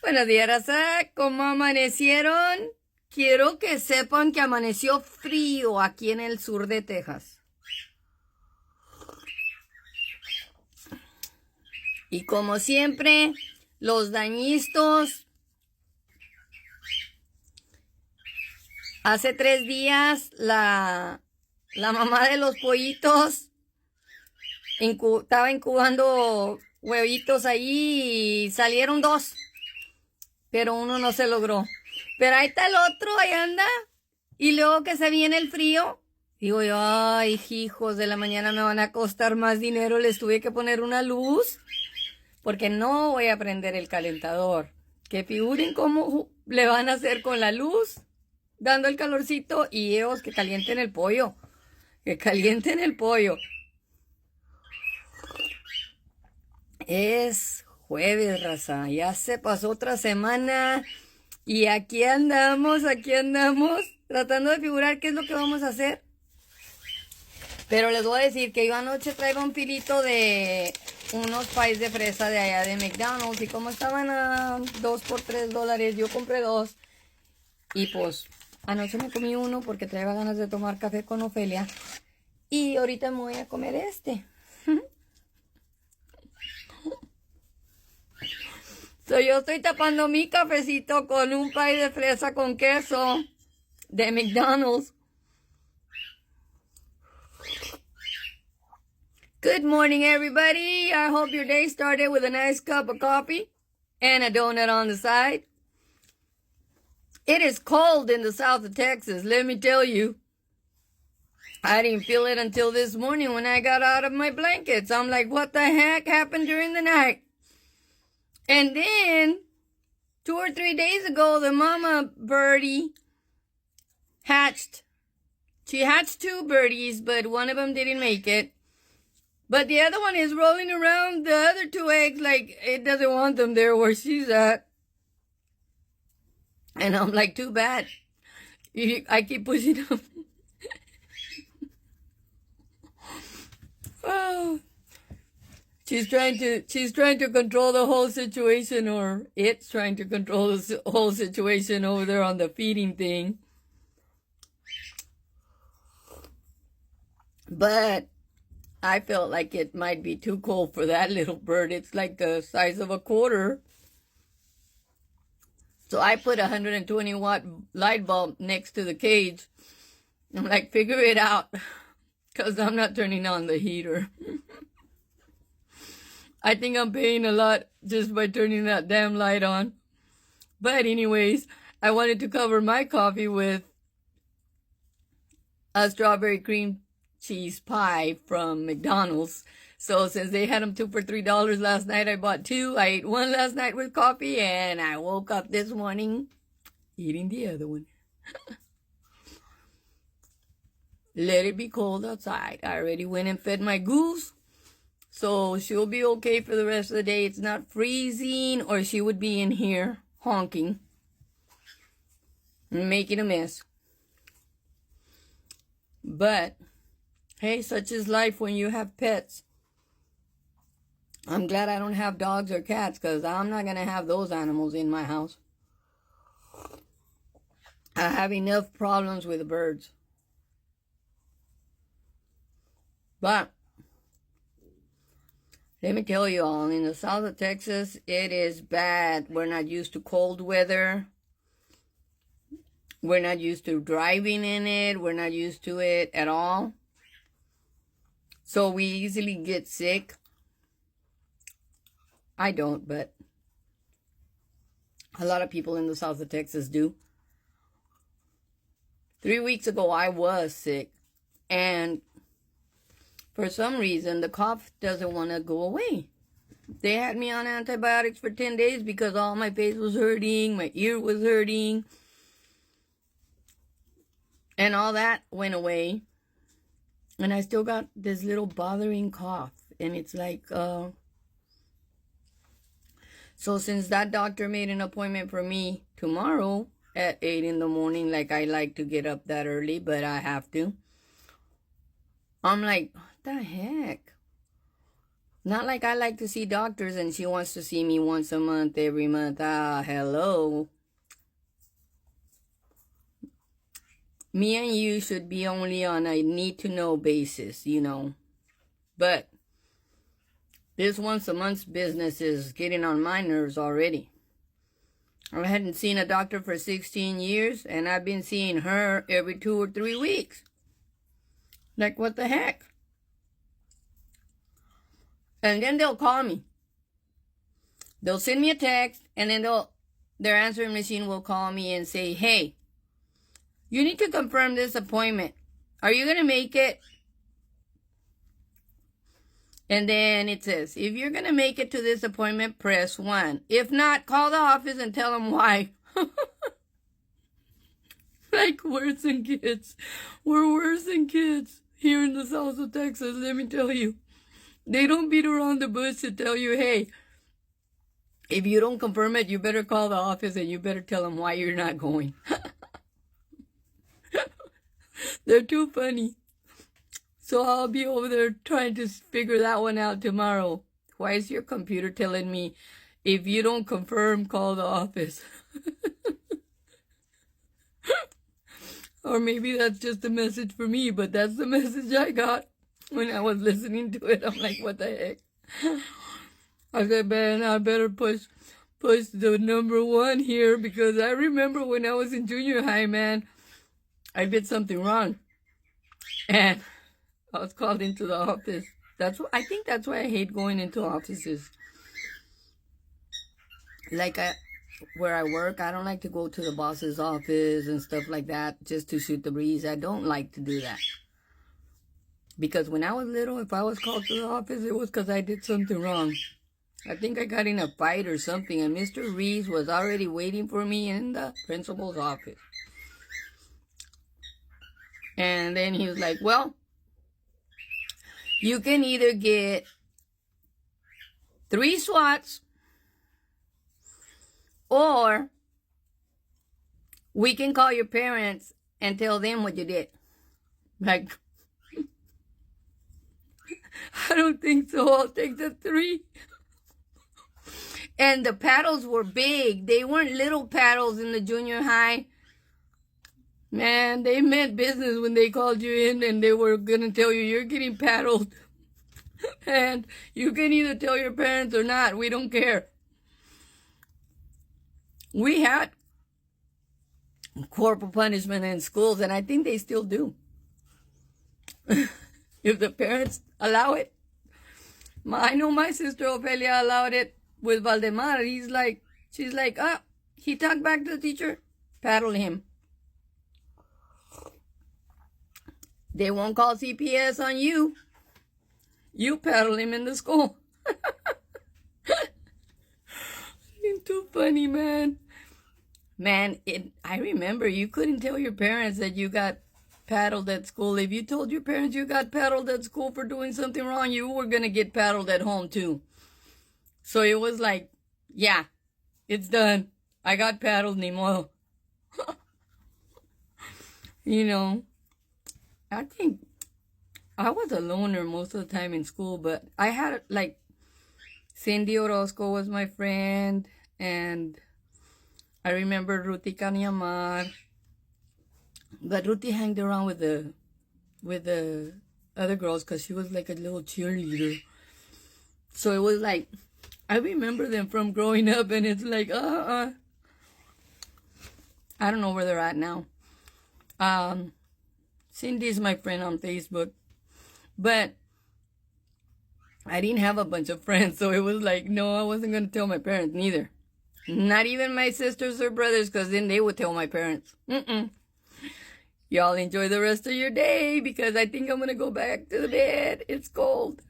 Buenos días, raza. ¿Cómo amanecieron? Quiero que sepan que amaneció frío aquí en el sur de Texas. Y como siempre, los dañistos. Hace 3 días, la mamá de los pollitos estaba incubando huevitos ahí y salieron 2. Pero uno no se logró. Pero ahí está el otro, ahí anda. Y luego que se viene el frío, digo yo, ay, hijos de la mañana me van a costar más dinero. Les tuve que poner una luz porque no voy a prender el calentador. Que figuren cómo le van a hacer con la luz, dando el calorcito y ellos que calienten el pollo. Que calienten el pollo. Es jueves, raza. Ya se pasó otra semana. Y aquí andamos, tratando de figurar qué es lo que vamos a hacer. Pero les voy a decir que yo anoche traigo un filito de unos pies de fresa de allá de McDonald's. Y como estaban a 2 por $3, yo compré 2. Y pues, anoche me comí uno porque traía ganas de tomar café con Ofelia. Y ahorita me voy a comer este. Yo estoy tapando mi cafecito con un pie de fresa con queso de McDonald's. Good morning, everybody. I hope your day started with a nice cup of coffee and a donut on the side. It is cold in the south of Texas, let me tell you. I didn't feel it until this morning when I got out of my blankets. I'm like, what the heck happened during the night? And then, 2 or 3 days ago, the mama birdie hatched. She hatched 2 birdies, but one of them didn't make it. But the other one is rolling around the other 2 eggs like it doesn't want them there where she's at. And I'm like, too bad. I keep pushing them. Oh. She's trying to control the whole situation, or it's trying to control the whole situation over there on the feeding thing. But I felt like it might be too cold for that little bird. It's like the size of a quarter. So I put a 120-watt light bulb next to the cage. I'm like, figure it out, because I'm not turning on the heater. I think I'm paying a lot just by turning that damn light on. But anyways, I wanted to cover my coffee with a strawberry cream cheese pie from McDonald's. So since they had them 2 for $3 last night, I bought 2. I ate 1 last night with coffee, and I woke up this morning eating the other one. Let it be cold outside. I already went and fed my goose. So she'll be okay for the rest of the day. It's not freezing, or she would be in here honking, making a mess. But, hey, such is life when you have pets. I'm glad I don't have dogs or cats, because I'm not going to have those animals in my house. I have enough problems with birds. But let me tell you all, in the south of Texas, it is bad. We're not used to cold weather. We're not used to driving in it. We're not used to it at all. So we easily get sick. I don't, but a lot of people in the south of Texas do. 3 weeks ago, I was sick. And for some reason, the cough doesn't want to go away. They had me on antibiotics for 10 days because all my face was hurting, my ear was hurting, and all that went away. And I still got this little bothering cough. And it's like, so since that doctor made an appointment for me tomorrow at 8 in the morning, like I like to get up that early, but I have to. I'm like, what the heck? Not like I like to see doctors and she wants to see me once a month, every month. Ah, hello. Me and you should be only on a need-to-know basis, you know. But this once a month business is getting on my nerves already. I hadn't seen a doctor for 16 years, and I've been seeing her every 2 or 3 weeks. Like, what the heck? And then they'll call me. They'll send me a text, and then their answering machine will call me and say, hey, you need to confirm this appointment. Are you going to make it? And then it says, if you're going to make it to this appointment, press 1. If not, call the office and tell them why. Like worse than kids. We're worse than kids here in the south of Texas, let me tell you. They don't beat around the bush to tell you, hey, if you don't confirm it, you better call the office and you better tell them why you're not going. They're too funny. So I'll be over there trying to figure that one out tomorrow. Why is your computer telling me, if you don't confirm, call the office? Or maybe that's just a message for me, but that's the message I got when I was listening to it. I'm like, what the heck? I said, man, I better push the number 1 here, because I remember when I was in junior high, man, I did something wrong. And I was called into the office. I think that's why I hate going into offices. Like where I work, I don't like to go to the boss's office and stuff like that just to shoot the breeze. I don't like to do that. Because when I was little, if I was called to the office, it was because I did something wrong. I think I got in a fight or something, and Mr. Reese was already waiting for me in the principal's office. And then he was like, well, you can either get 3 swats, or we can call your parents and tell them what you did. Like, I don't think so. I'll take the 3. And the paddles were big. They weren't little paddles in the junior high. Man, they meant business when they called you in and they were going to tell you you're getting paddled. And you can either tell your parents or not. We don't care. We had corporal punishment in schools, and I think they still do. If the parents allow it. I know my sister Ophelia allowed it with Valdemar. She's like, he talked back to the teacher, paddle him. They won't call CPS on you. You paddle him in the school. It's too funny, man. Man, I remember you couldn't tell your parents that you got paddled at school. If you told your parents you got paddled at school for doing something wrong, you were going to get paddled at home too. So it was like, yeah, it's done. I got paddled, Nemo. You know, I think I was a loner most of the time in school, but I had, like, Cindy Orozco was my friend, and I remember Ruti Kanyamar. But Ruti hanged around with the other girls because she was like a little cheerleader. So it was like, I remember them from growing up, and it's like, I don't know where they're at now. Cindy's my friend on Facebook. But I didn't have a bunch of friends, so it was like, no, I wasn't going to tell my parents neither. Not even my sisters or brothers, because then they would tell my parents. Y'all enjoy the rest of your day, because I think I'm going to go back to the bed. It's cold.